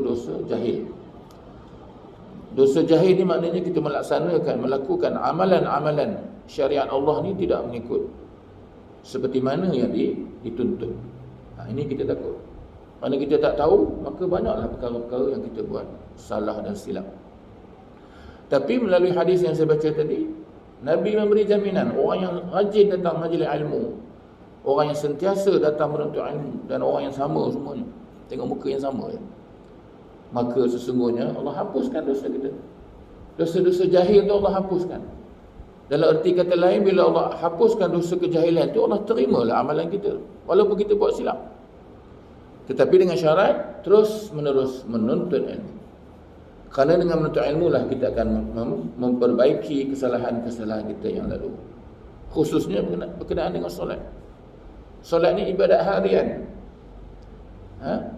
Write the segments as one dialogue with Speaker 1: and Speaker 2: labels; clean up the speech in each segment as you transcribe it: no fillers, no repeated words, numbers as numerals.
Speaker 1: dosa jahil. Dosa jahil ni maknanya kita melakukan amalan-amalan syariat Allah ni tidak mengikut seperti mana yang dituntut. Ini kita takut. Mana kita tak tahu, maka banyaklah perkara-perkara yang kita buat salah dan silap. Tapi melalui hadis yang saya baca tadi, Nabi memberi jaminan orang yang rajin datang majlis ilmu, orang yang sentiasa datang menuntut ilmu, dan orang yang sama semuanya, tengok muka yang sama ya, maka sesungguhnya Allah hapuskan dosa kita. Dosa-dosa jahil tu Allah hapuskan. Dalam erti kata lain, bila Allah hapuskan dosa kejahilan tu, Allah terimalah amalan kita walaupun kita buat silap. Tetapi dengan syarat terus menerus menuntut ilmu. Kerana dengan menuntut ilmu lah kita akan memperbaiki kesalahan-kesalahan kita yang lalu. Khususnya berkenaan dengan solat. Solat ni ibadat harian.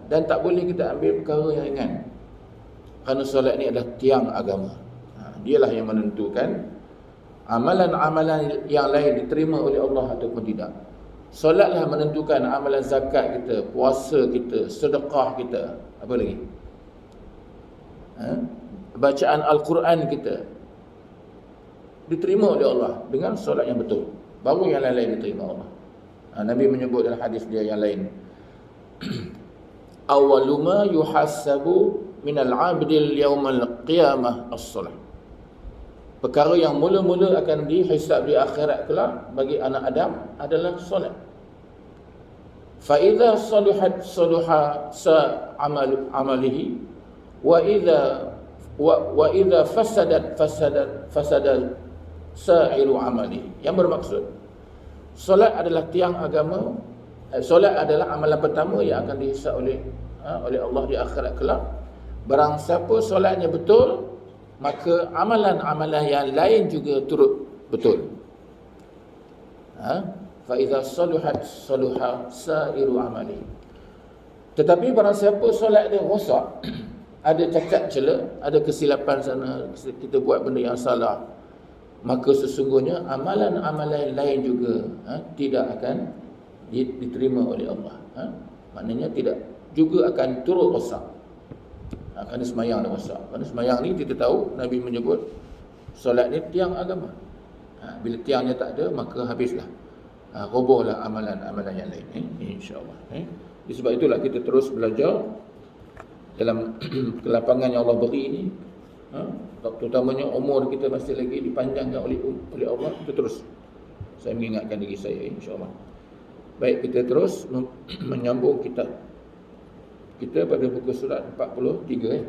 Speaker 1: Dan tak boleh kita ambil perkara yang ringan. Kerana solat ni adalah tiang agama. Dialah yang menentukan amalan-amalan yang lain diterima oleh Allah ataupun tidak. Solatlah menentukan amalan zakat kita, puasa kita, sedekah kita, apa lagi? Bacaan Al-Quran kita diterima oleh Allah dengan solat yang betul. Baru yang lain-lain diterima Allah. Nabi menyebut dalam hadis dia yang lain, awwalu ma yuhassabu minal 'abdil yaumal qiyamah as-salah. Perkara yang mula-mula akan dihisab di akhirat kelak bagi anak Adam adalah solat. Fa idza saluhat saluha sa amalihi wa idza fasadat sa'iru amalihi. Yang bermaksud solat adalah tiang agama. Solat adalah amalan pertama yang akan dihisab oleh Allah di akhirat kelak. Barang siapa solatnya betul, maka amalan-amalan yang lain juga turut betul. Fa idza saluhat saluha sa'iru amali. Tetapi barang siapa solat dia rosak, ada cacat cela, ada kesilapan sana, kita buat benda yang salah, maka sesungguhnya amalan-amalan lain juga tidak akan diterima oleh Allah. Maknanya tidak juga akan turut rosak. Kerana semayang dah rosak. Kerana semayang ni kita tahu Nabi menyebut solat ni tiang agama. Bila tiangnya tak ada, maka habislah, robohlah amalan-amalan yang lain, insya-Allah. Sebab itulah kita terus belajar dalam kelapangan yang Allah beri ini, terutamanya umur kita masih lagi dipanjangkan oleh Allah. Kita terus, saya mengingatkan diri saya, insya-Allah. Baik, kita terus menyambung kitab kita pada buku surat 43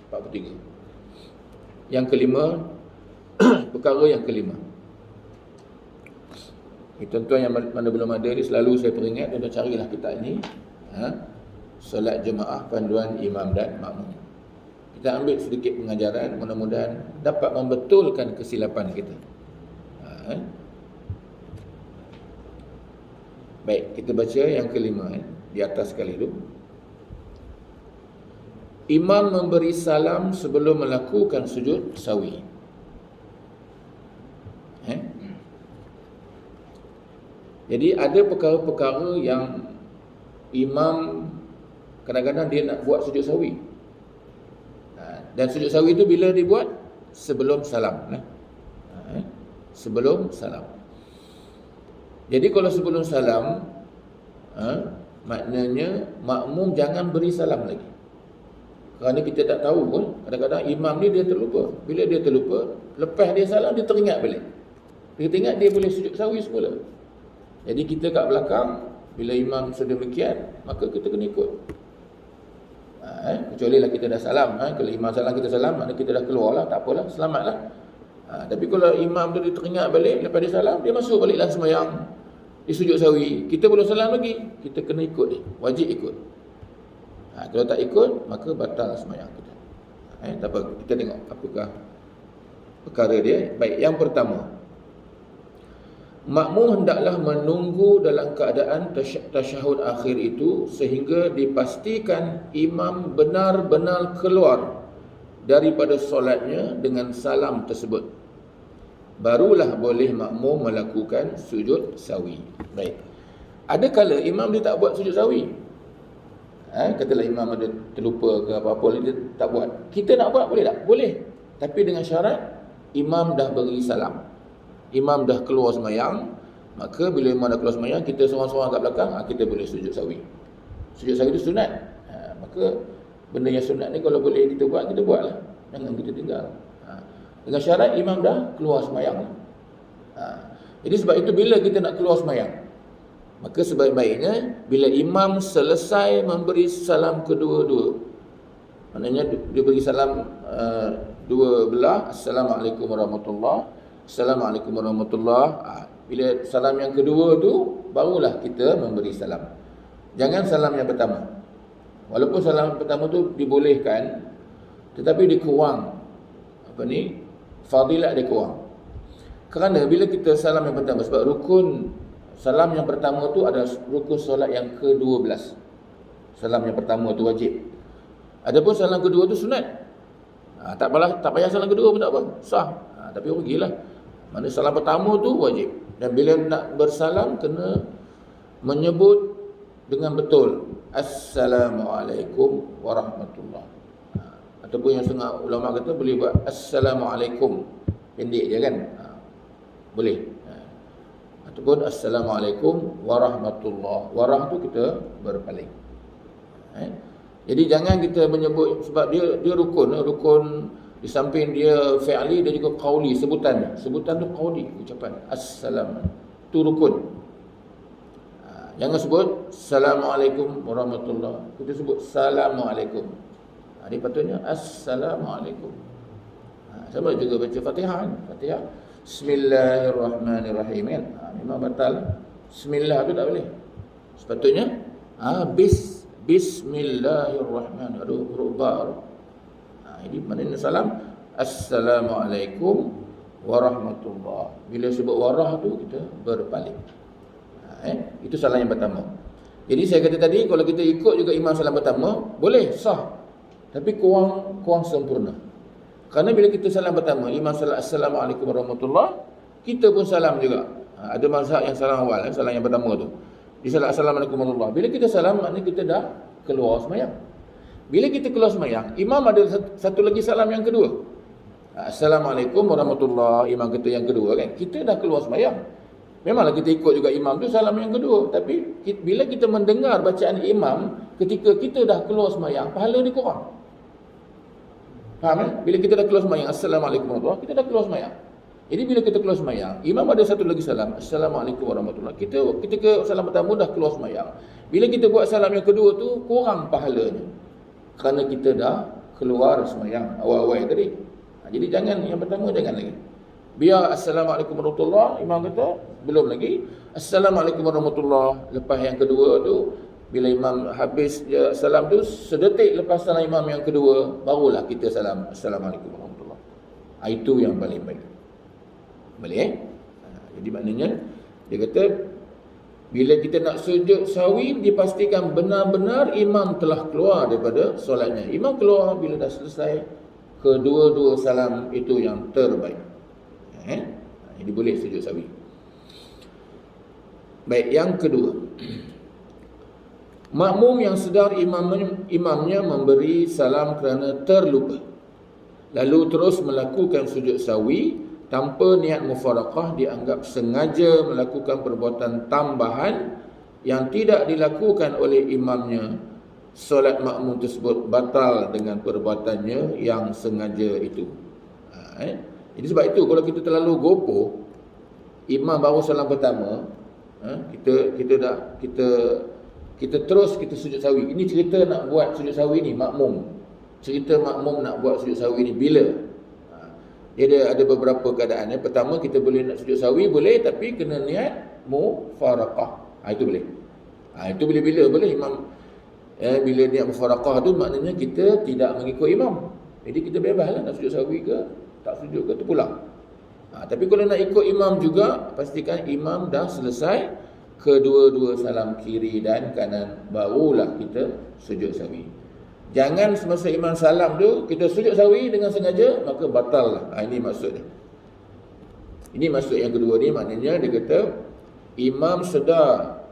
Speaker 1: 43. Yang kelima, perkara yang kelima. Tuan-tuan yang mana belum ada ni, selalu saya peringat, dan carilah kitab ini, solat jemaah panduan imam dan makmum. Kita ambil sedikit pengajaran, mudah-mudahan dapat membetulkan kesilapan kita. Baik, kita baca yang kelima di atas sekali dulu. Imam memberi salam sebelum melakukan sujud sawi. Jadi ada perkara-perkara yang imam kadang-kadang dia nak buat sujud sawi. Dan sujud sawi itu bila dibuat? Sebelum salam. Sebelum salam. Jadi kalau sebelum salam, maknanya makmum jangan beri salam lagi. Kerana kita tak tahu pun, kadang-kadang imam ni dia terlupa. Bila dia terlupa, lepas dia salam, dia teringat balik. Dia teringat dia boleh sujud sawi semula. Jadi kita kat belakang, bila imam sedemikian, maka kita kena ikut. Kecuali lah kita dah salam. Kalau imam salam, kita salam, maknanya kita dah keluar lah, tak apalah, selamatlah. Tapi kalau imam tu dia teringat balik, lepas dia salam, dia masuk balik dalam sembahyang, di sujud sawi, kita belum salam lagi, kita kena ikut dia, wajib ikut. Kalau tak ikut, maka batal sembahyang kita. Tak apa, kita tengok apakah perkara dia. Baik, yang pertama, makmum hendaklah menunggu dalam keadaan tasyahud akhir itu sehingga dipastikan imam benar-benar keluar daripada solatnya dengan salam tersebut. Barulah boleh makmum melakukan sujud sawi. Baik. Ada kala imam dia tak buat sujud sawi. Katalah imam ada terlupa ke apa-apa, dia tak buat. Kita nak buat boleh tak? Boleh. Tapi dengan syarat imam dah beri salam. Imam dah keluar sembahyang, maka bila imam dah keluar sembahyang, kita seorang-seorang kat belakang, kita boleh sujud sawi. Sujud sawi itu sunat. Maka benda yang sunat ni kalau boleh kita buatlah. Jangan kita tinggal. Dengan syarat imam dah keluar sembahyang. Jadi sebab itu bila kita nak keluar sembahyang, maka sebaik-baiknya bila imam selesai memberi salam kedua-dua, maknanya dia beri salam dua belah, Assalamualaikum warahmatullahi, Assalamualaikum warahmatullahi. Bila salam yang kedua tu barulah kita memberi salam. Jangan salam yang pertama. Walaupun salam pertama tu dibolehkan, tetapi dikurang fadilat dia kurang. Kerana bila kita salam yang pertama, sebab rukun salam yang pertama tu adalah rukun solat yang ke-12. Salam yang pertama tu wajib. Adapun salam kedua tu sunat. Tak payah salam kedua pun tak apa, sah. Tapi rugilah. Mana salam pertama tu wajib. Dan bila nak bersalam kena menyebut dengan betul, Assalamualaikum warahmatullahi. Ataupun yang setengah ulama kata boleh buat Assalamualaikum, pendek je kan. Boleh. Ataupun Assalamualaikum warahmatullahi. Warah tu kita berpaling. Jadi jangan kita menyebut, sebab dia rukun di samping dia fi'li, dia juga qauli, sebutan tu qauli, ucapan assalam tu rukun. Jangan sebut Assalamualaikum warahmatullahi, kita sebut Assalamualaikum. Dia patutnya Assalamualaikum. Sama juga baca Fatihah. Bismillahirrahmanirrahim kan. Memang batal. Bismillah tu tak boleh. Sepatutnya Bismillahirrahmanirrahim. Huruf ba. Jadi maknanya salam Assalamualaikum warahmatullahi. Bila sebut warah tu kita berpaling. Itu salam yang pertama. Jadi saya kata tadi, kalau kita ikut juga imam salam pertama, boleh, sah. Tapi kurang sempurna. Kerana bila kita salam pertama, imam salam Assalamualaikum warahmatullahi, kita pun salam juga. Ada mazhab yang salam awal, salam yang pertama tu. Di salam Assalamualaikum warahmatullahi. Bila kita salam, maknanya kita dah keluar sembahyang. Bila kita keluar sembahyang, imam ada satu lagi salam yang kedua. Assalamualaikum warahmatullahi, imam kita yang kedua kan. Kita dah keluar sembahyang. Memanglah kita ikut juga imam tu salam yang kedua. Tapi bila kita mendengar bacaan imam ketika kita dah keluar sembahyang, pahala dia kurang. Faham? Bila kita dah keluar sembahyang, Assalamualaikum warahmatullahi, kita dah keluar sembahyang. Jadi bila kita keluar sembahyang, imam ada satu lagi salam, Assalamualaikum warahmatullahi. Kita ketika salam pertama dah keluar sembahyang. Bila kita buat salam yang kedua tu, kurang pahalanya. Kerana kita dah keluar sembahyang awal-awal tadi. Jadi jangan, yang pertama jangan lagi. Biar Assalamualaikum warahmatullahi, imam kata belum lagi. Assalamualaikum warahmatullahi. Lepas yang kedua tu, bila imam habis dia salam tu, sedetik lepas salam imam yang kedua, barulah kita salam Assalamualaikum warahmatullahi. Itu yang paling baik. Boleh Jadi maknanya dia kata bila kita nak sujud sawi, dipastikan benar-benar imam telah keluar daripada solatnya. Imam keluar bila dah selesai kedua-dua salam, itu yang terbaik. Jadi boleh sujud sawi. Baik, yang kedua, makmum yang sedar imamnya memberi salam kerana terlupa, lalu terus melakukan sujud sawi tanpa niat mufaraqah, dianggap sengaja melakukan perbuatan tambahan yang tidak dilakukan oleh imamnya. Solat makmum tersebut batal dengan perbuatannya yang sengaja itu. Jadi sebab itu kalau kita terlalu gopoh, imam baru salam pertama, kita terus kita sujud sawi. Ini cerita nak buat sujud sawi ni makmum. Cerita makmum nak buat sujud sawi ni bila? Dia ada beberapa keadaan. Yang pertama, kita boleh nak sujud sawi, boleh, tapi kena niat mufaraqah. Itu boleh. Itu bila boleh imam. Bila niat mufaraqah tu maknanya kita tidak mengikut imam. Jadi kita bebaslah nak sujud sawi ke, tak sujud ke, terpulang. Tapi kalau nak ikut imam juga, pastikan imam dah selesai kedua-dua salam kiri dan kanan, barulah kita sujud sawi. Jangan semasa imam salam tu kita sujud sawi dengan sengaja, maka batal lah. Ini maksudnya. Ini maksud yang kedua ni, maknanya dia kata imam sedar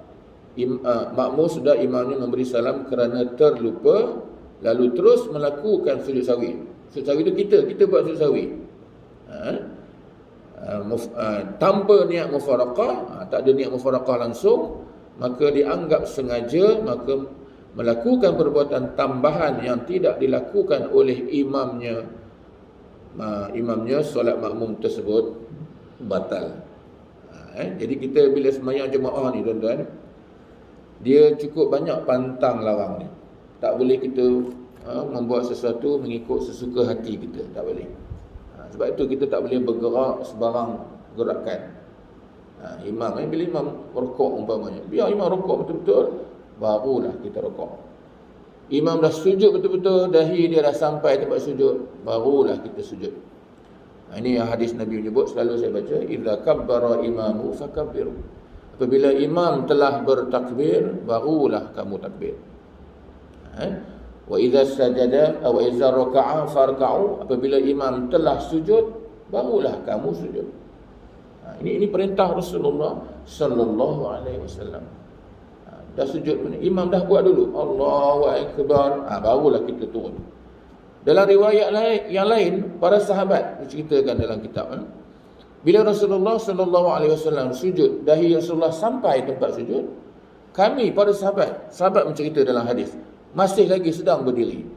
Speaker 1: makmum sudah imamnya memberi salam kerana terlupa, lalu terus melakukan sujud sahwi. Sujud sahwi itu kita buat sujud sahwi. Tanpa niat mufaraqah, tak ada niat mufaraqah langsung, maka dianggap sengaja, maka melakukan perbuatan tambahan yang tidak dilakukan oleh imamnya, solat makmum tersebut batal. Jadi kita bila sembahyang jemaah ni tuan-tuan, dia cukup banyak pantang larang ni. Tak boleh kita membuat sesuatu mengikut sesuka hati kita, tak boleh. Sebab itu kita tak boleh bergerak sebarang gerakan. Imam bila imam rukuk umpamanya, biar imam rukuk betul-betul, barulah kita rukuk. Imam dah sujud betul-betul, dahi dia dah sampai tempat sujud, barulah kita sujud. Ini yang hadis Nabi menyebut, selalu saya baca, idza kabbara imamu fakabbiru. Apabila imam telah bertakbir, barulah kamu takbir. Wa idza sajada wa idza raka'a farka'u. Apabila imam telah sujud, barulah kamu sujud. Ini perintah Rasulullah sallallahu alaihi wasallam. Dah sujud, imam dah buat dulu, Allahu akbar, barulah kita turun. Dalam riwayat yang lain, para sahabat menceritakan dalam kitab, bila Rasulullah sallallahu alaihi wasallam sujud, dahi Rasulullah sampai tempat sujud, kami para sahabat mencerita dalam hadis, masih lagi sedang berdiri.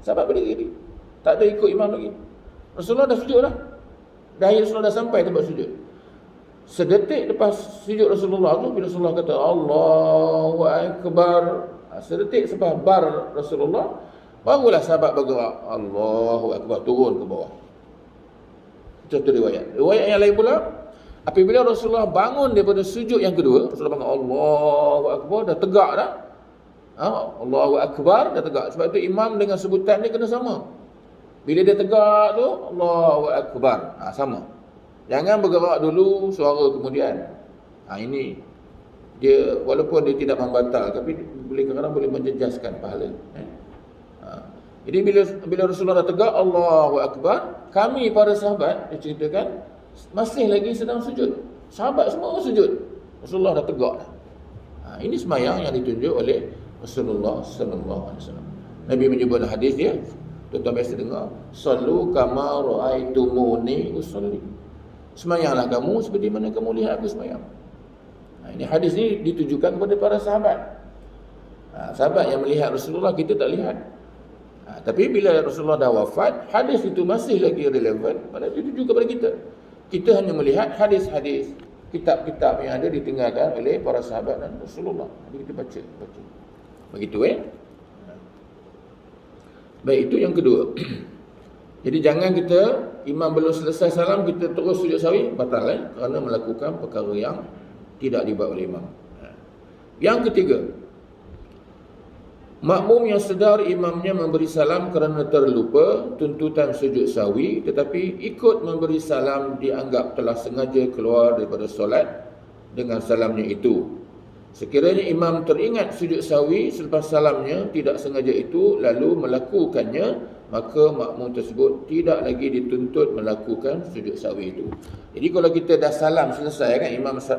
Speaker 1: Sahabat berdiri, tak ada ikut imam lagi. Rasulullah dah sujud dah, dahi Rasulullah dah sampai tempat sujud. Sedetik lepas sujud Rasulullah tu, bila Rasulullah kata Allahu akbar, sedetik selepas bar Rasulullah, barulah sahabat bergerak, Allahu akbar, turun ke bawah. Itu riwayat. Riwayat yang lain pula, apabila Rasulullah bangun daripada sujud yang kedua, Rasulullah bangun Allahu akbar, dah tegak dah. Allahu akbar, dah tegak. Sebab itu imam dengan sebutan dia kena sama. Bila dia tegak tu, Allahu akbar, sama. Jangan bergerak dulu, suara kemudian. Ini dia, walaupun dia tidak membatal, tapi kadang-kadang boleh menjejaskan pahala. Jadi bila Rasulullah dah tegak Allahu akbar, kami para sahabat diceritakan masih lagi sedang sujud. Sahabat semua sujud, Rasulullah dah tegak dah. Ini sembahyang yang ditunjuk oleh Rasulullah sallallahu alaihi wasallam. Nabi menyebut hadis dia, tuan-tuan biasa dengar, sallu kama raaitumuni usolli. Sembahyanglah kamu seperti mana kamu lihat aku sembahyang. Ini hadis ni ditujukan kepada para sahabat. Sahabat yang melihat Rasulullah, kita tak lihat. Tapi bila Rasulullah dah wafat, hadis itu masih lagi relevan, pada dituju kepada kita. Kita hanya melihat hadis-hadis, kitab-kitab yang ada ditinggalkan oleh para sahabat dan Rasulullah. Jadi kita baca. Begitu Baik, itu yang kedua. Jadi jangan kita, imam belum selesai salam, kita terus sujud sahwi, batal kerana melakukan perkara yang tidak dibuat oleh imam. Yang ketiga, makmum yang sedar imamnya memberi salam kerana terlupa tuntutan sujud sahwi, tetapi ikut memberi salam dianggap telah sengaja keluar daripada solat dengan salamnya itu. Sekiranya imam teringat sujud sahwi selepas salamnya tidak sengaja itu, lalu melakukannya, maka makmum tersebut tidak lagi dituntut melakukan sujud sahwi itu. Jadi kalau kita dah salam selesai kan,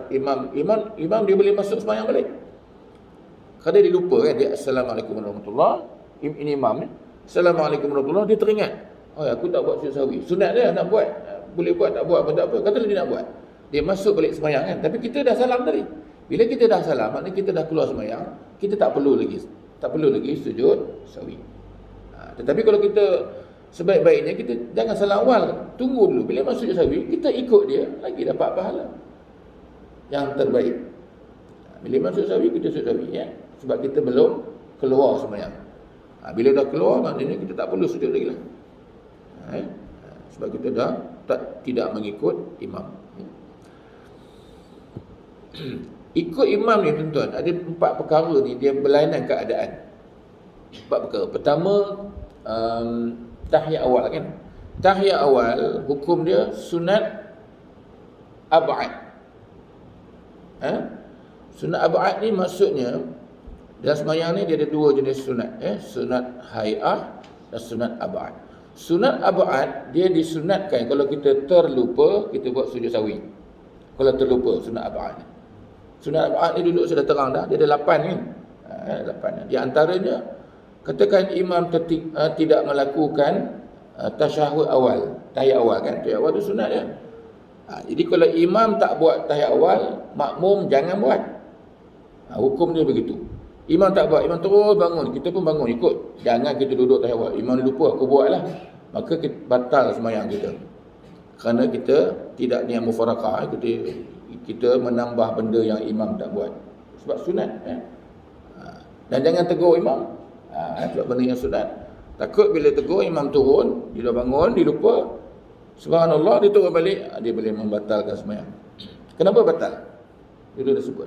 Speaker 1: imam dia boleh masuk sembahyang balik. Kadang dia lupa kan, dia Assalamualaikum warahmatullahi, ini imam ni, Assalamualaikum warahmatullahi, dia teringat, aku tak buat sujud sahwi. Sunat dia nak buat, boleh buat, tak buat pun tak apa, katalah dia nak buat, dia masuk balik sembahyang kan. Tapi kita dah salam tadi. Bila kita dah salam, maknanya kita dah keluar sembahyang, kita tak perlu lagi sujud sahwi. Tetapi kalau kita sebaik-baiknya, kita jangan salam awal, tunggu dulu. Bila masuk sujud sahwi, kita ikut dia, lagi dapat pahala yang terbaik. Bila masuk sahwi, kita sujud sahwi ya. Sebab kita belum keluar sembahyang. Bila dah keluar, maknanya kita tak perlu sujud lagi lah. Sebab kita dah tidak mengikut imam. Ikut imam ni tuan-tuan, ada 4 perkara ni, dia berlainan keadaan. 4 perkara. Pertama, tahiyat awal kan. Tahiyat awal, hukum dia sunat ab'ad. Sunat ab'ad ni maksudnya, dalam sembahyang ni dia ada 2 jenis sunat. Sunat hai'ah dan sunat ab'ad. Sunat ab'ad, dia disunatkan kalau kita terlupa, kita buat sujud sahwi. Kalau terlupa, sunat ab'ad ni. Sunat Arba'ah ni duduk sudah terang dah. Dia ada 8 kan. 8. Di antaranya, katakan imam tidak melakukan tasyahud awal. Tahiyat awal kan. Tahiyat awal tu sunat dia. Jadi kalau imam tak buat tahiyat awal, makmum jangan buat. Hukum dia begitu. Imam tak buat, imam terus bangun, kita pun bangun ikut. Jangan kita duduk tahiyat awal. Imam dia lupa, aku buatlah. Maka kita batal sembahyang kita. Kerana kita tidak niat mufaraqah, kita menambah benda yang imam tak buat. Sebab sunat. Dan jangan tegur imam. Sebab benda yang sunat. Takut bila tegur imam turun, dia dah bangun, dia lupa. Subhanallah, dia turun balik, dia boleh membatalkan sembahyang. Kenapa batal? Dia dah sebut.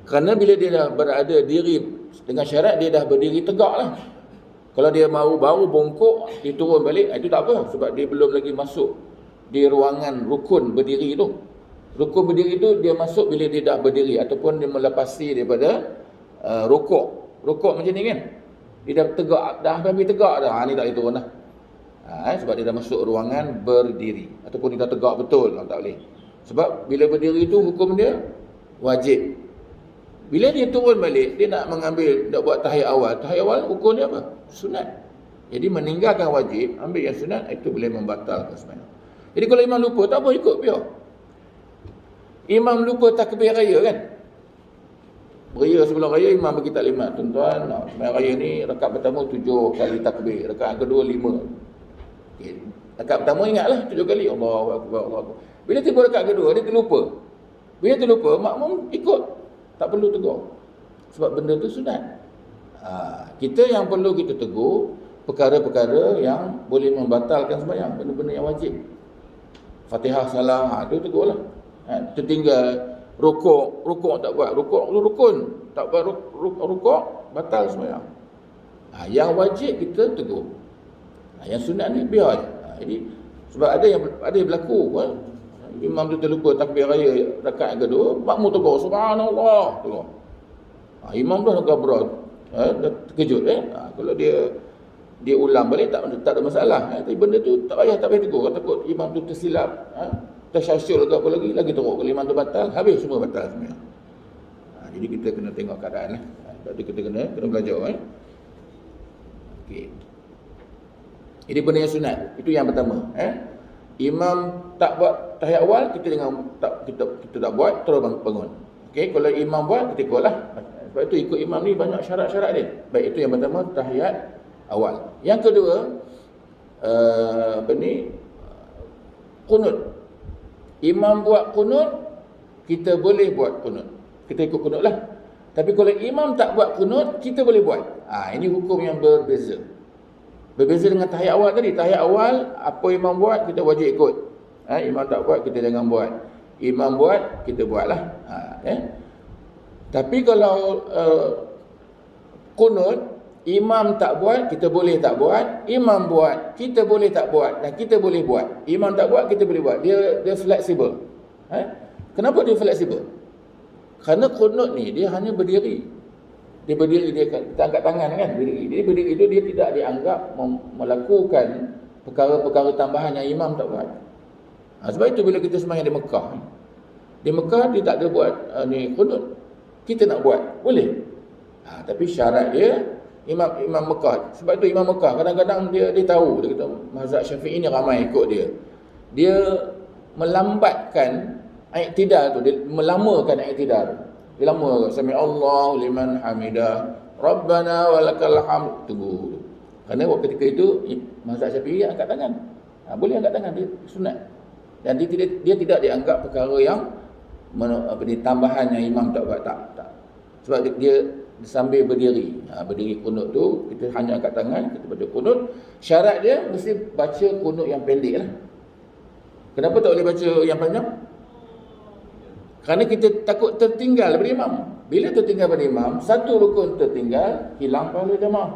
Speaker 1: Kerana bila dia dah berada diri dengan syarat, dia dah berdiri tegak lah. Kalau dia baru bongkok, dia turun balik, itu tak apa. Sebab dia belum lagi masuk di ruangan rukun berdiri tu. Rukun berdiri tu dia masuk bila dia dah berdiri, ataupun dia melepasi daripada rukuk. Rukuk macam ni kan. Dia dah tegak, dah habis tegak dah. Ni tak boleh turun dah. Sebab dia dah masuk ruangan berdiri. Ataupun dia dah tegak betul, tak boleh. Sebab bila berdiri tu hukum dia wajib. Bila dia turun balik, dia nak mengambil, nak buat tahiyat awal. Tahiyat awal hukum dia apa? Sunat. Jadi meninggalkan wajib, ambil yang sunat, itu boleh membatalkan sembahyang. Jadi kalau imam lupa, tak apa, ikut biar. Imam lupa takbir raya kan. Raya sebelum raya, imam bagi taklimat. Tuan-tuan, sembahyang raya ni, rakaat pertama 7 kali takbir. Rakaat kedua 5. Okay. Rakaat pertama ingatlah 7 kali. Allahu Akbar, Allahu Akbar. Bila tiba rakaat kedua, dia terlupa. Bila terlupa, makmum ikut. Tak perlu tegur. Sebab benda tu sunat. Kita yang perlu kita tegur, perkara-perkara yang boleh membatalkan sembahyang. Benda-benda yang wajib. Fatihah salah, tu tegurlah. Tertinggal rukuk tak buat. Rukun tak buat rukuk, batal sembahyang. Yang wajib kita tegur. Yang sunat ni biar. Jadi sebab ada yang berlaku kan. Imam tu terlupa takbir raya rakaat kedua, makmum tegur subhanallah tegur. Imam dah agak berat, terkejut kalau dia ulang balik tak ada masalah. Tapi benda tu tak payah tegur. Takut imam tu tersilap, tersyasyul ke apa lagi teruk. Kalau imam tu batal, habis semua batal semua. Jadi kita kena tengok keadaan lah. Sebab tu kita kena belajar okey. Jadi benda yang sunat, itu yang pertama. Imam tak buat tahiyat awal, kita tak buat, terus bangun. Okey, kalau imam buat, kita ikutlah. Sebab itu ikut imam ni banyak syarat-syarat dia. Baik, itu yang pertama, tahiyat awal. Yang kedua, qunut. Imam buat qunut, kita boleh buat qunut. Kita ikut qunut lah. Tapi kalau imam tak buat qunut, kita boleh buat. Ini hukum yang berbeza. Berbeza dengan tahiyat awal tadi. Tahiyat awal, apa imam buat, kita wajib ikut. Imam tak buat, kita jangan buat. Imam buat, kita buatlah. Tapi kalau qunut, imam tak buat, kita boleh tak buat. Imam buat, kita boleh tak buat. Dan kita boleh buat. Imam tak buat, kita boleh buat. Dia fleksibel. Kenapa dia fleksibel? Kerana qunut ni, dia hanya berdiri. Dia berdiri, dia angkat tangan kan, berdiri. Dia berdiri itu, dia tidak dianggap melakukan perkara-perkara tambahan yang imam tak buat. Sebab itu bila kita sembahyang di Mekah, dia tak ada buat qunut. Kita nak buat, boleh. Tapi syarat dia imam Mekah. Sebab itu imam Mekah kadang-kadang dia tahu, dia kata mazhab Syafi'i ni ramai ikut dia. Dia melambatkan i'tidal tu, dia melamakan i'tidal. Dia lama, sami Allahu liman hamidah, Rabbana walakal hamd. Tunggu. Kerana waktu ketika itu mazhab Syafi'i angkat tangan. Boleh angkat tangan, dia sunat. Dan dia tidak dianggap perkara yang tambahan yang imam tak buat, tak. Sebab dia sambil berdiri. Berdiri qunut tu, kita hanya angkat tangan, kita baca qunut. Syarat dia mesti baca qunut yang pendek lah. Kenapa tak boleh baca yang panjang? Kerana kita takut tertinggal daripada imam. Bila tertinggal daripada imam, satu rukun tertinggal, hilang pahala jemaah.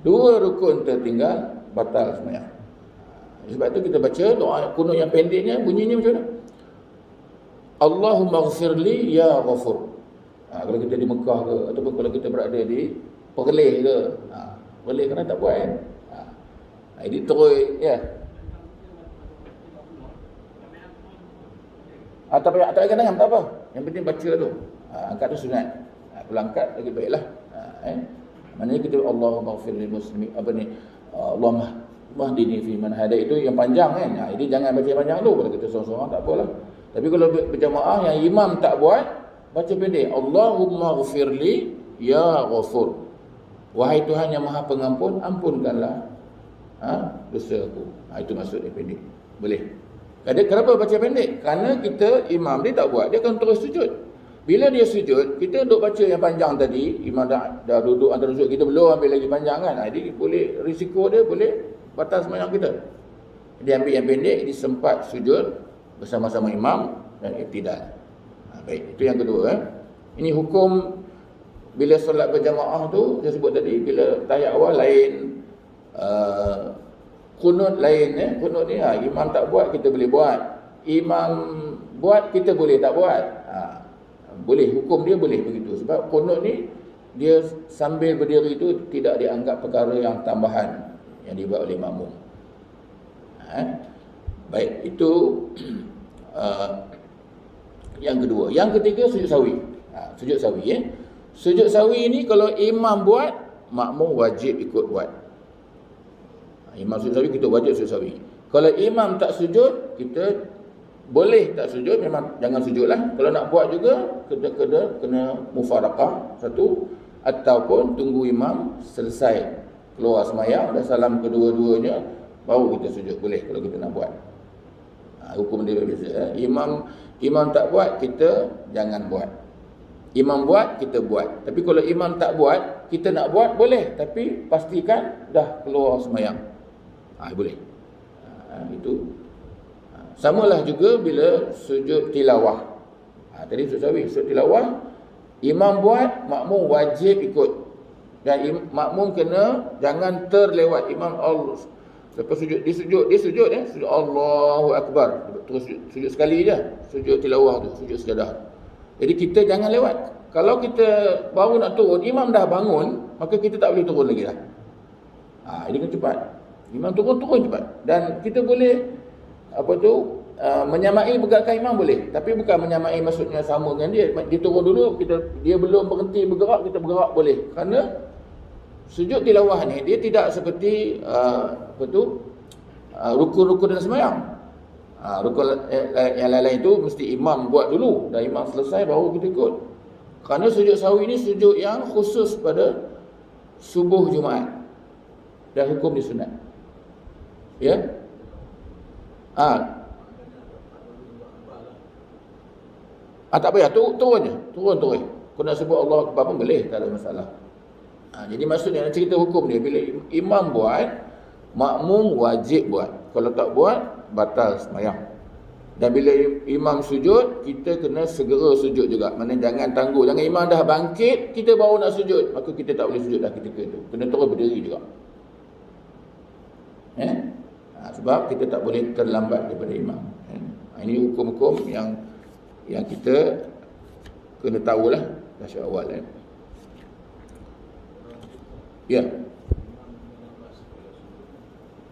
Speaker 1: 2 rukun tertinggal, batal sembahyang. Sebab itu kita baca doa qunut yang pendeknya, bunyinya macam mana? Allahumma ghfirli ya ghafur. Kalau kita di Mekah ke, ataupun kalau kita berada di Perlis ke, boleh kerana tak buat kan. Ini terus ya. Tak payah angkat tangan, tak apa. Yang penting baca tu. Angkat tu sunat. Kalau angkat lagi baiklah. Maknanya kita Allahumma ighfir lil muslimin Allahumma wahdini fi man hada, itu yang panjang kan. Jadi jangan baca panjang dulu. Kalau kita seorang-seorang tak apalah. Tapi kalau berjamaah yang imam tak buat, baca pendek. Allahumma ighfirli ya ghafur. Wahai Tuhan yang Maha Pengampun, ampunkanlah dosa aku. Itu maksudnya pendek. Boleh. Kenapa baca pendek? Kerana kita imam dia tak buat, dia akan terus sujud. Bila dia sujud, kita duduk baca yang panjang tadi, imam dah duduk antara sujud, kita belum ambil lagi panjang kan. Jadi boleh, risiko dia boleh batas sembahyang kita. Dia ambil yang pendek, disempat sujud bersama-sama imam dan iktidal. Baik, itu yang kedua. Ini hukum bila solat berjamaah tu, saya sebut tadi, bila tahiyat awal lain, kunut lain. Kunut ni imam tak buat, kita boleh buat. Imam buat, kita boleh tak buat. Boleh, hukum dia boleh begitu. Sebab kunut ni, dia sambil berdiri itu tidak dianggap perkara yang tambahan yang dibuat oleh makmum. Baik, itu yang kedua. Yang ketiga, sujud sawi. Sujud sawi Sujud sawi ni kalau imam buat, makmum wajib ikut buat. Imam sujud sawi, kita wajib sujud sawi. Kalau imam tak sujud, kita boleh tak sujud, memang jangan sujudlah. Kalau nak buat juga, kena mufaraqah satu, ataupun tunggu imam selesai keluar semayang, dah salam kedua-duanya, baru kita sujud. Boleh kalau kita nak buat. Hukum dia berbeza. Imam tak buat, kita jangan buat. Imam buat, kita buat. Tapi kalau imam tak buat, kita nak buat, boleh. Tapi pastikan dah keluar semayang. Boleh. Itu. Samalah juga bila sujud tilawah. Tadi sujud sawi. Sujud tilawah, imam buat, makmum wajib ikut. Dan makmum kena jangan terlewat. Imam Allah, lepas sujud, dia sujud sujud Allahu Akbar. Terus sujud sekali je. Sujud tilawah tu, sujud sejadah. Jadi kita jangan lewat. Kalau kita baru nak turun, imam dah bangun, maka kita tak boleh turun lagi dah. Ini kan cepat. Imam turun cepat. Dan kita boleh menyamai pergerakan imam boleh. Tapi bukan menyamai maksudnya sama dengan dia. Dia turun dulu, dia belum berhenti bergerak, kita bergerak boleh. Kerana sujud tilawah ni dia tidak seperti rukun-rukun dan sembahyang. Rukun yang lain-lain itu mesti imam buat dulu, dan imam selesai baru kita ikut. Kerana sujud sawi ini sujud yang khusus pada subuh Jumaat, dan hukum dia sunat. Ya. Tak payah, turun je. Turun. Kau nak sebut Allah Akbar pun boleh, tak ada masalah. Jadi maksudnya nak cerita hukum dia, bila imam buat, makmum wajib buat. Kalau tak buat, batal sembahyang. Dan bila imam sujud, kita kena segera sujud juga. Maknanya jangan tangguh. Jangan imam dah bangkit, kita baru nak sujud, maka kita tak boleh sujud dah ketika itu. Kena terus berdiri juga. Sebab kita tak boleh terlambat daripada imam. Ini hukum-hukum yang kita kena tahulah dari awal.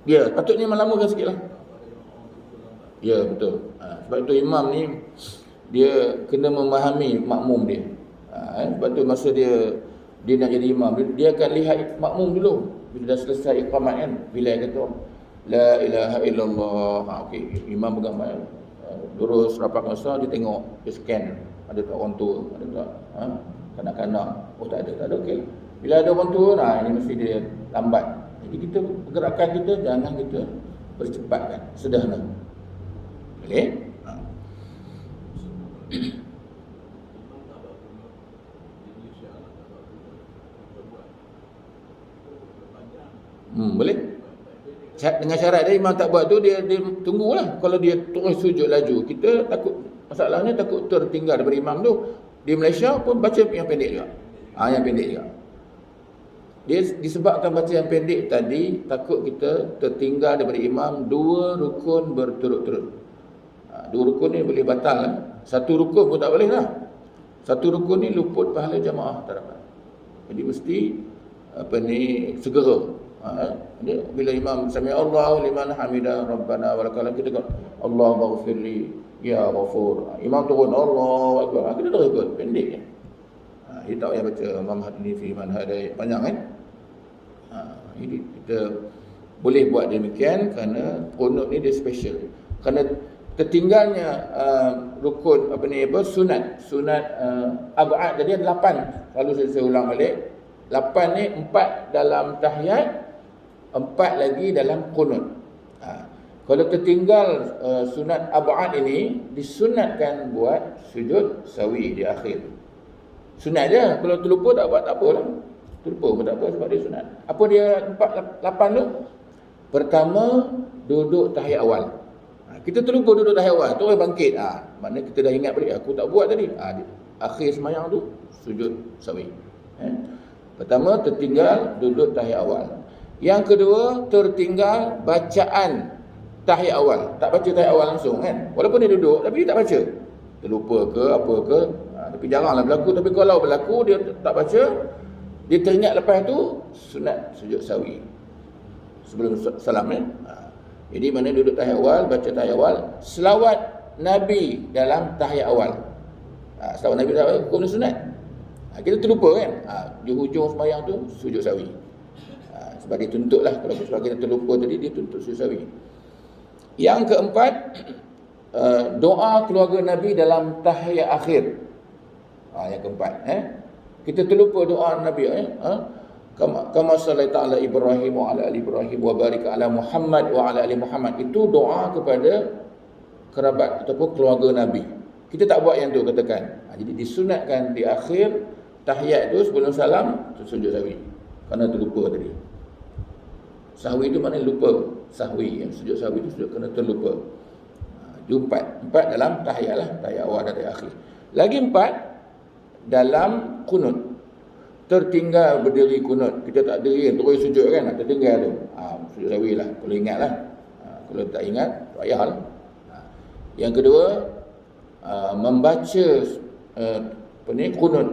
Speaker 1: Ya, patutnya melamakan sikit lah. Ya, betul. Sebab itu imam ni, dia kena memahami makmum dia. Sebab tu masa dia nak jadi imam, dia akan lihat makmum dulu. Bila dah selesai iqamat kan, bila dia kata La ilaha illallah, okey, imam pegang mic, lurus rapat masa, dia tengok, dia scan, ada tak orang tua, ada tak kanak-kanak, tak ada, okey. Bila ada orang tua, ini mesti dia lambat. Jadi kita, pergerakan kita jangan kita percepatkan, sederhana. Boleh? Boleh? Dengan syarat dia imam tak buat tu, dia tunggulah. Kalau dia terus sujud laju, kita takut, masalahnya takut tertinggal daripada imam tu. Di Malaysia pun baca yang pendek juga. Yang pendek juga. Dia disebabkan baca yang pendek tadi, takut kita tertinggal daripada imam dua rukun berturut-turut. Dua rukun ni boleh batal lah. Satu rukun pun tak boleh lah. Satu rukun ni luput pahala jamaah tak dapat. Jadi mesti segera. Bila imam sami Allahu liman hamidah rabbana walakal hamd, kita kata Allahumma ighfirli Ya Ghafur. Imam turun Allah Akbar. Kita dah ikut pendek je. Dia tak payah baca Imam Hadni fi man hadai panjang kan. Jadi kita boleh buat demikian kerana qunut ni dia special. Kerana tertinggalnya rukun sunat ab'ad, jadi ada 8. Kalau saya ulang balik, 8 ni 4 dalam tahiyat, 4 lagi dalam qunut. Kalau tertinggal sunat ab'ad ini, disunatkan buat sujud sawi di akhir. Sunat je, kalau terlupa tak buat tak apalah. Terlupa pun tak apa sebab dia sunat. Apa dia 8 tu? Pertama, duduk tahiyat awal. Kita terlupa duduk tahiyat awal, tu orang bangkit. Maknanya kita dah ingat balik, aku tak buat tadi. Akhir semayang tu, sujud sawi. Pertama, tertinggal duduk tahiyat awal. Yang kedua, tertinggal bacaan tahiyat awal. Tak baca tahiyat awal langsung kan. Walaupun dia duduk, tapi dia tak baca. Terlupa ke, apa ke. Tapi jaranglah berlaku. Tapi kalau berlaku, dia tak baca, dia teringat lepas tu, sunat sujud sawi. Sebelum salam ni. Jadi mana duduk tahiyat awal, baca tahiyat awal, selawat Nabi dalam tahiyat awal. Selawat Nabi dalam hukum sunat. Kita terlupa kan. Di hujung sembahyang tu sujud sawi. Sebab dia tuntutlah, kalau kita terlupa tadi dia tuntut sujud sawi. Yang keempat, doa keluarga Nabi dalam tahiyat akhir. Yang keempat, kita terlupa doa Nabi kama sallaita ala Ibrahim wa ala ali Ibrahim wa barik ala Muhammad wa ala ali Muhammad. Itu doa kepada kerabat ataupun keluarga Nabi. Kita tak buat yang tu, katakan. Jadi disunatkan di akhir tahiyat tu sebelum salam tu sujud sahwi. Kerana terlupa tadi. Sahwi itu maknanya lupa. Sahwi, sujud sahwi itu sujud kerana terlupa. Itu empat dalam tahiyat lah, tahiyat awal dan tahiyat akhir. Lagi 4 dalam kunut. Tertinggal berdiri kunut. Kita tak diri terus sujud kan, tertinggal tu. Sujud sahwi lah, kalau ingat lah. Kalau tak ingat, tak payahlah. Yang kedua, membaca kunut.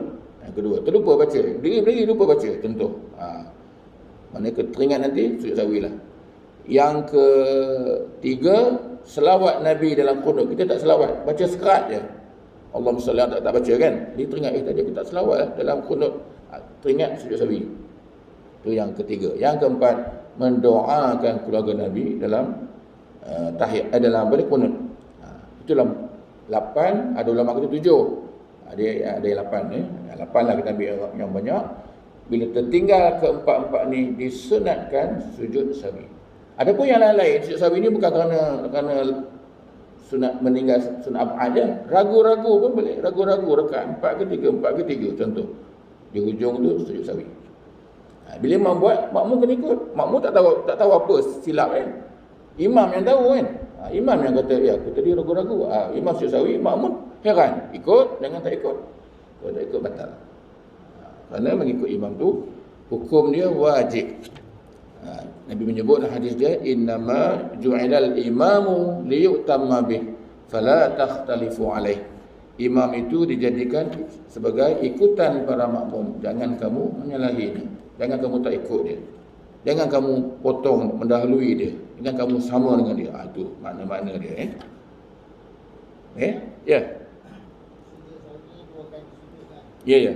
Speaker 1: Yang kedua, terlupa baca. Berdiri lupa baca, contoh. Mana teringat nanti, sujud sahwi lah. Yang ketiga, selawat Nabi dalam kunut. Kita tak selawat, baca sekerat je. Allahumma salli tak baca kan. Dia teringat tadi kita tak selawat lah dalam kunut. Teringat sujud sahwi. Itu yang ketiga. Yang keempat, mendoakan keluarga Nabi dalam tahiyat dalam kunut. Itu dalam 8, ada ulama kata 7. Ada 8 ni. 8 lah kita ambil yang banyak. Bila tertinggal keempat-empat ni disunatkan sujud sahwi. Adapun yang lain-lain, sujud sahwi ni bukan kerana sunat meninggal sunat ab'ad je. Ragu-ragu pun boleh. Ragu-ragu rakaat 4 ke 3, contoh. Di hujung tu sujud sahwi. Bila imam buat, makmum kena ikut. Makmum tak tahu apa silap kan. Imam yang tahu kan. Imam yang kata, ya aku tadi ragu-ragu. Imam sujud sahwi, makmum heran. Ikut, jangan tak ikut. Kalau tak ikut, batal. Kerana mengikut imam tu, hukum dia wajib. Nabi menyebut hadis dia, innama ju'ilal imamu liyu'tamma bih, fala takhtalifu alaih. Imam itu dijadikan sebagai ikutan para makmum. Jangan kamu menyalahi dia. Jangan kamu tak ikut dia. Jangan kamu potong, mendahului dia. Jangan kamu sama dengan dia. Itu makna-makna dia. Ya. Ya.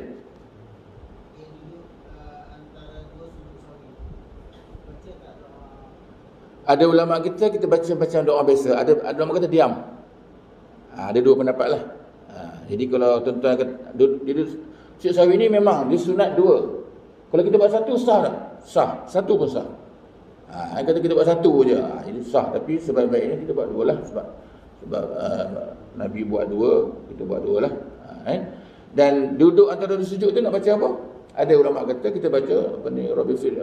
Speaker 1: Ada ulama kita baca macam doa biasa. Ada ulama kata diam. Ada dua pendapat lah. Jadi kalau tuan-tuan sujud sahwi ni memang disunat 2. Kalau kita buat satu sah tak? Sah. Satu pun sah. Kata kita buat satu je. Jadi sah. Tapi sebaik-baiknya kita buat 2 lah. Sebab Nabi buat 2, kita buat 2 lah. Dan duduk antara dua sujud tu nak baca apa? Ada ulama kata kita baca Rabbi fir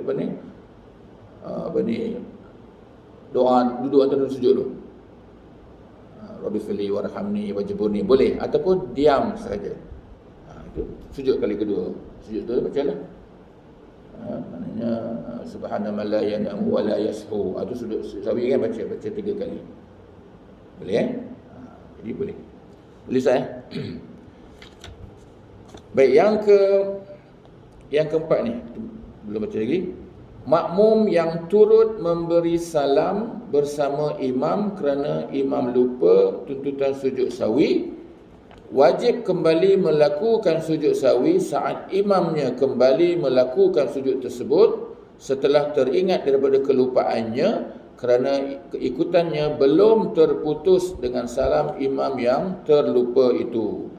Speaker 1: doa duduk antara dua sujud tu. Rabbi firli warhamni wajburni, boleh, ataupun diam saja. Itu sujud kali kedua. Sujud tu bacalah. Maknanya subhanallahi la yanamu wa la yashu. Itu sujud sahwi kan, baca 3 kali. Boleh jadi boleh. Boleh sah Baik, yang keempat ni belum baca lagi. makmum yang turut memberi salam bersama imam kerana imam lupa tuntutan sujud sahwi, wajib kembali melakukan sujud sahwi saat imamnya kembali melakukan sujud tersebut setelah teringat daripada kelupaannya kerana keikutannya belum terputus dengan salam imam yang terlupa itu.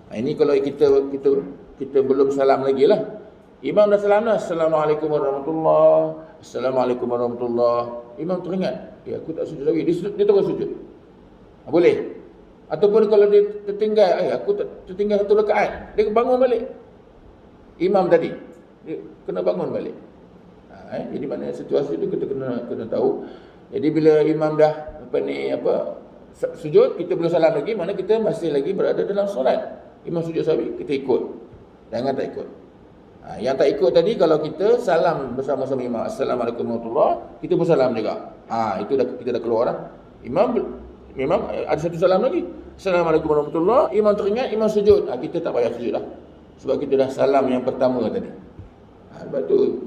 Speaker 1: Ini kalau kita belum salam lagi lah. Imam dah salam dah. Assalamualaikum warahmatullahi. Assalamualaikum warahmatullahi. Imam teringat, aku tak sujud lagi. Dia terus sujud. Boleh. Ataupun kalau dia tertinggal, aku tertinggal satu rakaat, dia bangun balik. Imam tadi, dia kena bangun balik. Jadi mana situasi itu kita kena tahu. Jadi bila imam dah sujud, kita belum salam lagi, mana kita masih lagi berada dalam solat. Imam sujud sahwi, kita ikut. Jangan tak ikut. Yang tak ikut tadi, kalau kita salam bersama-sama imam, Assalamualaikum warahmatullahi, kita pun salam juga. Itu kita dah keluar lah. Imam ada satu salam lagi. Assalamualaikum warahmatullahi, imam teringat, imam sujud. Kita tak payah sujud lah. Sebab kita dah salam yang pertama tadi. Sebab tu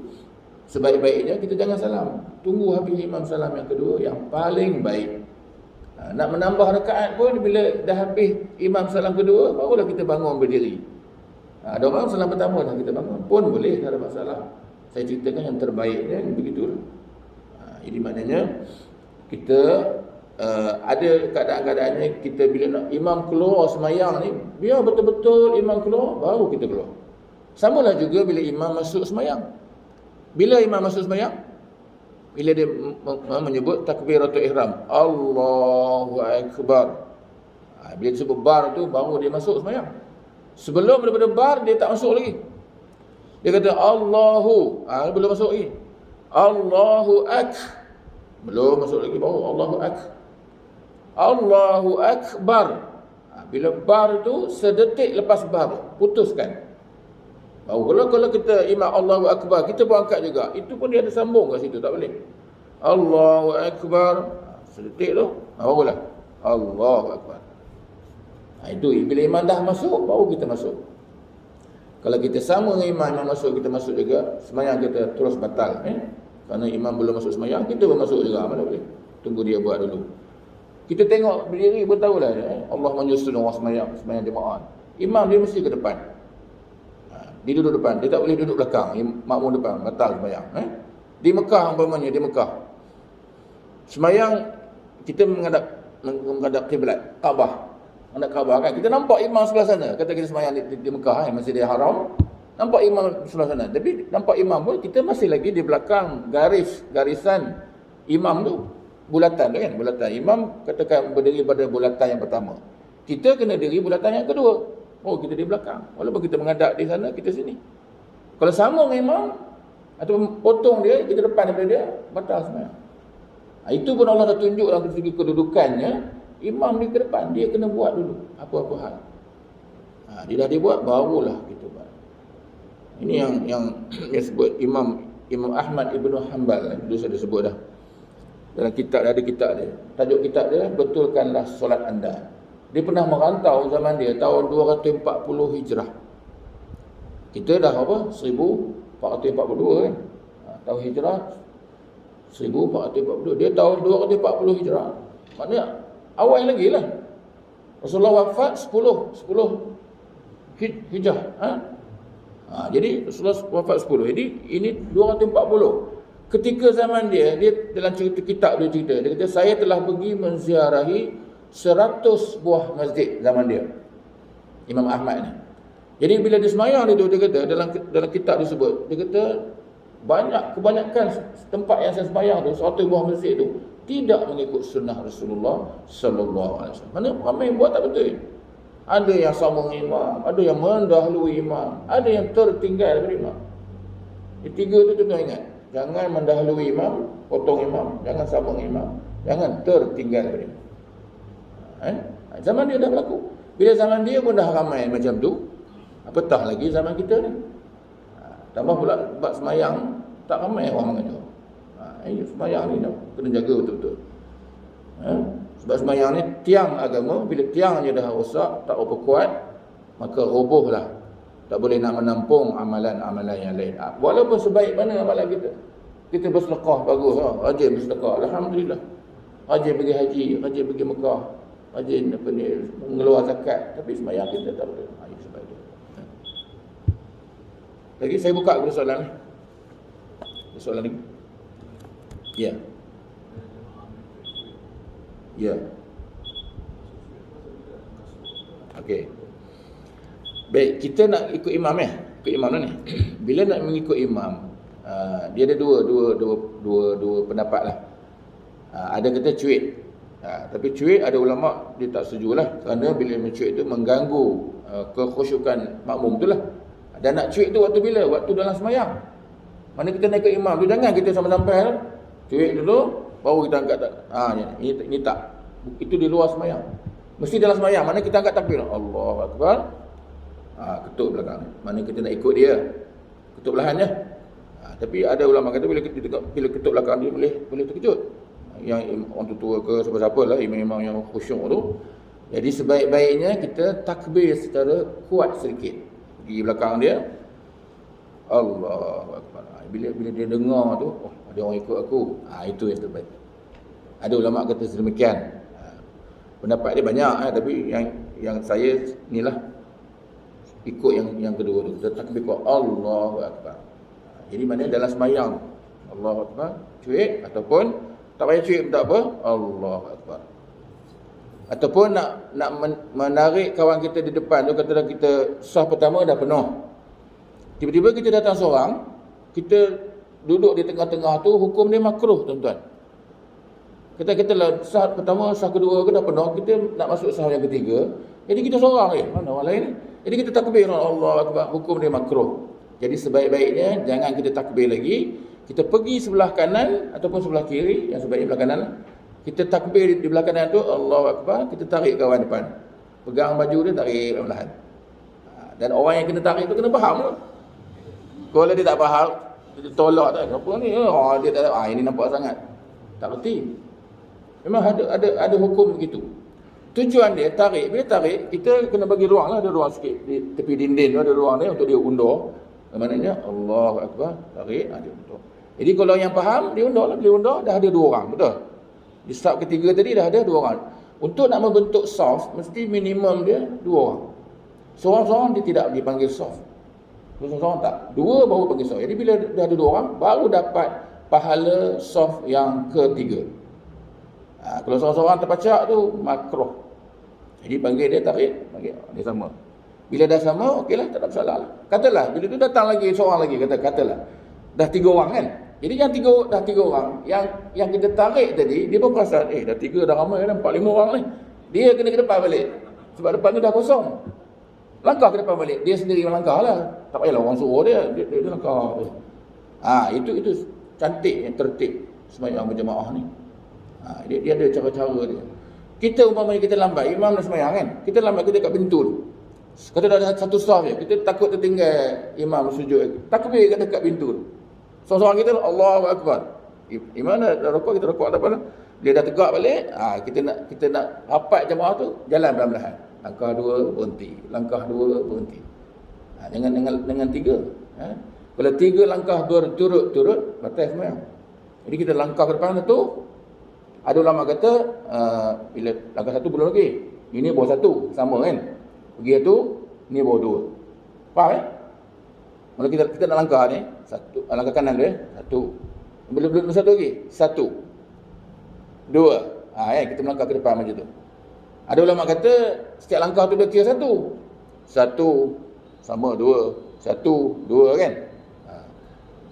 Speaker 1: sebaik-baiknya kita jangan salam. Tunggu habis imam salam yang kedua, yang paling baik. Nak menambah rakaat pun bila dah habis imam salam kedua, barulah kita bangun berdiri. Ada orang salam pertama dah kita bangun pun boleh, tak ada masalah. Saya ceritakan yang terbaiknya begitu. Jadi maknanya kita ada keadaan-keadaannya kita bila nak imam keluar semayang ni, biar betul-betul imam keluar baru kita keluar. Samalah juga bila imam masuk semayang. Bila imam masuk sembahyang, bila dia menyebut takbiratul ihram, Allahu akbar. Bila dia sebut bar tu baru dia masuk sembahyang. Sebelum daripada bar dia tak masuk lagi. Dia kata Allahu, belum masuk lagi. Allahu belum masuk lagi, baru Allahu Allahu akbar. Bila bar tu sedetik lepas bar putuskan. Kalau kita imam Allahu akbar, kita pun angkat juga. Itu pun dia ada sambung kat situ, tak boleh. Allahu akbar, sedetik tu, barulah Allahu akbar. Itu bila imam dah masuk, baru kita masuk. Kalau kita sama dengan imam masuk, kita masuk juga, sembahyang kita terus batal. Kerana imam belum masuk sembahyang, kita pun masuk juga. Mana boleh? Tunggu dia buat dulu. Kita tengok berdiri pun tahulah. Allah menyusun orang sembahyang jemaah. Imam dia mesti ke depan. Dia duduk depan, dia tak boleh duduk belakang. Makmum depan, batal sembahyang. Di Mekah umpamanya, di Mekah sembahyang kita menghadap kiblat, Kaabah. Menghadap Kaabah kan. Kita nampak imam sebelah sana. Kata kita sembahyang di Mekah, Masjidil Haram, nampak imam sebelah sana. Tapi nampak imam pun kita masih lagi di belakang garisan imam tu. Bulatan tu kan, bulatan. Imam katakan berdiri pada bulatan yang pertama. Kita kena diri bulatan yang kedua. Kita di belakang. Walaupun kita menghadap di sana, kita sini. Kalau sama dengan imam, atau potong dia, kita depan daripada dia, batal sebenarnya. Itu pun Allah dah tunjuk dalam segi kedudukannya. Imam dia ke depan, dia kena buat dulu apa-apa hal. Dia dah dibuat, barulah kita buat. Ini yang dia sebut Imam Ahmad Ibn Hanbal. Dulu saya dah sebut dah. Dalam kitab ada kitab dia. Tajuk kitab dia, Betulkanlah Solat Anda. Dia pernah merantau zaman dia tahun 240 Hijrah. Kita dah 1442 kan. Tahun Hijrah 1442. Dia tahun 240 Hijrah. Maknanya awal lagi lah. Rasulullah wafat 10 Hijrah. Jadi Rasulullah wafat 10. Jadi ini 240. Ketika zaman dia dalam cerita kitab dia cerita, dia kata saya telah pergi menziarahi 100 buah masjid zaman dia, Imam Ahmad ni. Jadi bila dia semayang dia kata dalam kitab disebut, dia kata kebanyakan tempat yang saya semayang tu, 100 buah masjid tu tidak mengikut sunnah Rasulullah sallallahu alaihi wasallam. Mana ramai yang buat tak betul. Ada yang sama dengan imam, ada yang mendahului imam, ada yang tertinggal daripada imam. Ini tiga tu tuan ingat. Jangan mendahului imam, potong imam, jangan sama dengan imam, jangan tertinggal daripada imam. Zaman dia dah berlaku. Bila zaman dia pun dah ramai macam tu, apatah lagi zaman kita ni. Tambah pula bab semayang tak ramai orang mengajar. Semayang ni kena jaga betul-betul. Sebab semayang ni tiang agama. Bila tiangnya dah rosak, tak apa kuat, maka robohlah. Tak boleh nak menampung amalan-amalan yang lain. Walaupun sebaik mana amalan kita, kita bersedekah bagus, rajin bersedekah, alhamdulillah. Rajin pergi haji, rajin pergi Mekah, rajin apa ni mengeluar zakat, tapi sembahyang kita tak boleh. Itu sebab itu. Lagi saya buka kepada soalan ni. Soalan lagi. Ya. Ya. Okey. Baik, kita nak ikut imam ya. Ikut imam ni. Bila nak mengikut imam, dia ada dua pendapat lah. Ada kata cuit. Tapi cuit ada ulama dia tak setujulah, kerana bila mencuit itu mengganggu kekhusyukan makmum tu lah. Dan nak cuit tu waktu bila? Waktu dalam semayang. Mana kita nak ikut imam tu, jangan kita sampai-sampai cuit dulu baru kita angkat tak. Ini tak. Itu di luar semayang. Mesti dalam semayang. Mana kita angkat takbir, Allahu Akbar. Ketuk belakang. Mana kita nak ikut dia, ketuk belahan je. Tapi ada ulama kata bila ketuk belakang dia boleh terkejut. Yang orang tua ke siapa-siapa lah, imam-imam yang khusyuk tu. Jadi sebaik-baiknya kita takbir secara kuat sedikit. Pergi belakang dia, Allahu Akbar. Bila dia dengar tu, ada orang ikut aku. Itu yang terbaik. Ada ulama kata sedemikian. Pendapat dia banyak, tapi yang saya inilah ikut yang kedua tu. Kita takbir kuat, Allahu Akbar. Jadi mana dalam sembahyang, Allahu Akbar, cuit ataupun tak payah cuit pun tak apa, Allahu Akbar. Ataupun nak menarik kawan kita di depan tu, katalah kita sah pertama dah penuh. Tiba-tiba kita datang seorang, kita duduk di tengah-tengah tu, hukum dia makruh tuan-tuan. Katalah sah pertama, sah kedua ke dah penuh, kita nak masuk sah yang ketiga. Jadi kita seorang mana orang lain. Jadi kita takbir Allahu Akbar, hukum dia makruh. Jadi sebaik-baiknya jangan kita takbir lagi. Kita pergi sebelah kanan ataupun sebelah kiri, yang sebaiknya belah kanan. Kita takbir di belah kanan tu, Allahu Akbar, kita tarik kawan depan. Pegang baju dia, tarik perlahan. Dan orang yang kena tarik tu kena faham lah. Kalau dia tak faham, dia tolak tak, apa ni? Dia tak tahu, ini nampak sangat. Tak reti. Memang ada hukum begitu. Tujuan dia tarik, bila tarik, kita kena bagi ruang lah, ada ruang sikit. Di tepi dinding tu ada ruang dia untuk dia undur. Maknanya Allahu Akbar, tarik, dia undur. Jadi kalau yang faham, dia undur lah. Bila undur, dah ada dua orang, betul? Di saf ketiga tadi dah ada dua orang. Untuk nak membentuk saf, mesti minimum dia dua orang. Seorang-seorang dia tidak dipanggil saf. Seorang-seorang tak. Dua baru panggil saf. Jadi bila dah ada dua orang, baru dapat pahala saf yang ketiga. Kalau seorang-seorang terpacak tu, makruh. Jadi panggil dia, tarik, panggil dia sama. Bila dah sama, okeylah, tak ada masalah lah. Katalah, bila tu datang lagi seorang lagi, katalah. Dah tiga orang kan. Jadi yang dah tiga orang, yang kita tarik tadi, dia pun perasan, dah tiga dah ramai dah, 4-5 orang ni. Dia kena ke depan balik. Sebab depan tu dah kosong. Langkah ke depan balik. Dia sendiri melangkah lah. Tak payahlah orang suruh dia langkah. Itu cantik yang tertib sembahyang berjemaah ni. Dia ada cara-cara dia. Kita umpamanya kita lambat, imam dah sembahyang kan. Kita lambat, kita kat pintu tu. Kata dah ada satu saf je, kita takut tertinggal imam sujud. Takbir kat dekat pintu tu. Seorang-seorang kita Allahu Akbar. Imam dah rukuk, kita rukuk tak apa lah. Dia dah tegak balik, kita nak rapat jemaah tu, jalan perlahan-lahan. Langkah dua berhenti, langkah dua berhenti. Dengan tiga. Kalau tiga langkah berturut-turut, batas sembahyang. Jadi kita langkah ke depan tu, ada ulama kata bila langkah satu belum lagi. Ini baru satu, sama kan? Pergi tu, ni baru dua. Faham Kalau kita nak langkah ni, satu, langkah kanan dia, satu. Belum satu lagi, satu. Dua. Kita melangkah ke depan macam tu. Ada ulama kata setiap langkah tu dia kira satu. Satu sama dua, satu, dua kan?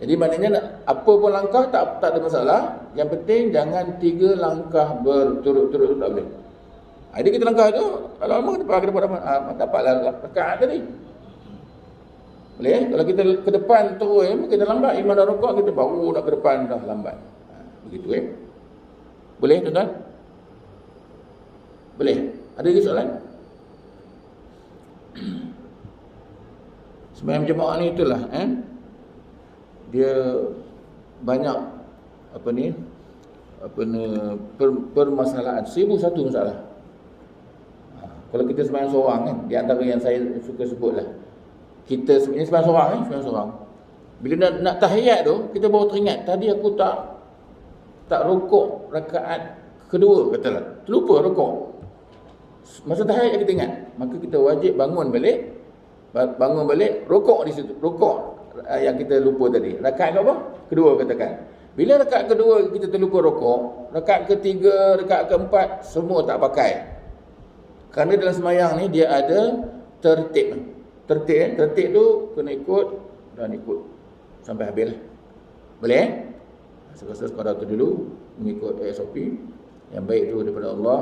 Speaker 1: Jadi maknanya apa pun langkah tak ada masalah. Yang penting jangan 3 langkah berturut-turut, tak boleh. Jadi kita langkah tu, kalau lama ke depan dapatlah rakaat tadi. Boleh? Kalau kita ke depan terus, kita lambat. Imam dah rukuk, kita baru nak ke depan dah lambat. Begitu Boleh tuan-tuan? Boleh? Ada lagi soalan? Sembahyang jemaah ni itulah dia banyak permasalahan. 1001 masalah. Kalau kita sembahyang seorang kan, di antara yang saya suka sebutlah. Kita sebenarnya sembahyang seorang Bila nak tahiyat tu, kita baru teringat, tadi aku tak rukuk rakaat kedua, katalah. Terlupa rukuk. Masa tahiyat kita ingat. Maka kita wajib bangun balik, rukuk di situ. Rukuk yang kita lupa tadi. Rakaat apa? Kedua katakan. Bila rakaat kedua kita terlupa rukuk, rakaat ketiga, rakaat keempat, semua tak pakai. Kerana dalam sembahyang ni dia ada tertib. Tertib tu kena ikut dan ikut sampai habis. Boleh? Saya rasa sekadar tu dulu mengikut SOP yang baik tu daripada Allah.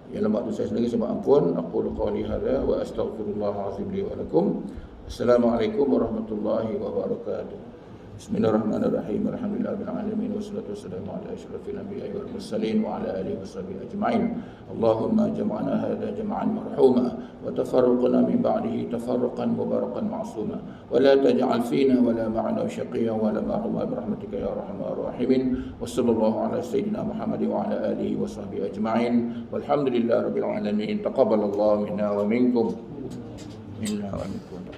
Speaker 1: Yang lemah tu saya sendiri, saya ampun. Aqulu qawli hadza wa astaghfirullahal azim li wa lakum. Assalamualaikum warahmatullahi wabarakatuh. Bismillahirrahmanirrahim. Alhamdulillahirabbil alamin wassalatu wassalamu ala asyrafil anbiya'i wal mursalin wa ala alihi washabihi ajma'in. Allahumma jam'ana hadza jam'an marhuma wa tafarraqna min ba'dihi tafarruqan mubarakan ma'suma wa la taj'al fina wa la ma'ana shaqiyyan wa la mahruma bi rahmatika ya arhamar rahimin. Wassallallahu ala sayyidina Muhammad wa ala alihi washabihi ajma'in. Walhamdulillahirabbil alamin. Taqabbalallahu minna wa minkum. Minna wa minkum.